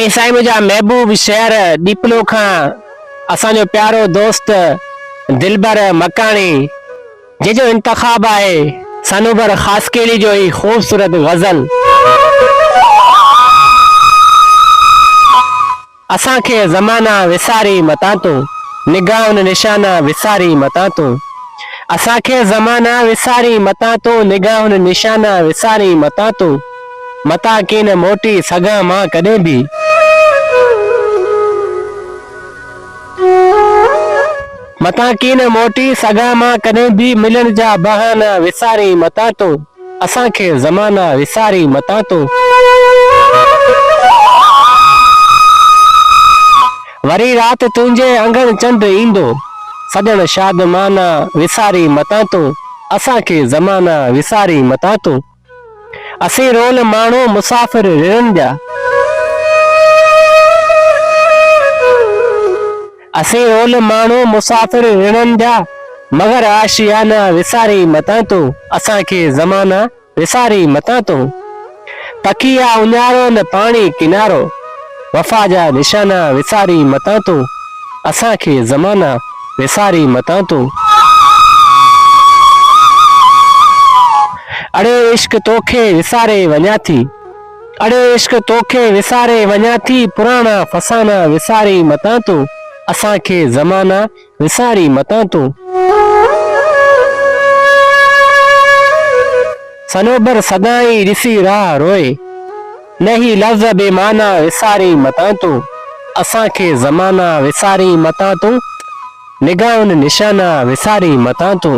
साईं मुंहिंजा महबूब शहर दीपलो खां असांजो प्यारो दोस्त दिलबर मकानी जंहिंजो इंतखाब आहे सनोबर ख़ासकेली जो ही खूबसूरत गज़ल। असांखे ज़माना विसारी मता तूं निगाहुनि निशाना विसारी मता तूं। असांखे ज़माना विसारी मता तूं निगाहुनि निशाना विसारी मता तूं। मता कीन मोटी सघां मां कॾहिं बि मता कीन मोटी सघां मां कॾहिं बि मिलण जा बहाना विसारी मता तूं। असांखे ज़माना विसारी मता तूं। वरी रात तुंहिंजे अंगण चंड ईंदो सजण शादमाना विसारी मता तूं। असांखे ज़माना विसारी मता तूं। असीं रोल माण्हू मुसाफ़िर रिणनि जा असीं रोल माण्हू मुसाफ़िर रिणनि जा मगर आशियाना विसारी मता तूं। असांखे ज़माना विसारी मता तूं। तकिया उञारो न पाणी किनारो वफ़ा जा निशाना विसारी मता तूं। असांखे ज़माना विसारी मता तूं। अड़े इश्क तोखे विसारे वञा थी अड़े इश्क तोखे विसारे वञा थी पुराना फसाना विसारी मता तूं। असांखे ज़माना विसारी मता तूं। सनोबर सदाई ॾिसी राह रोए नहीं लफ़्ज़ बेमाना विसारी मता तूं। असांखे ज़माना विसारी मता तूं निगाहुनि निशाना विसारी मता तूं।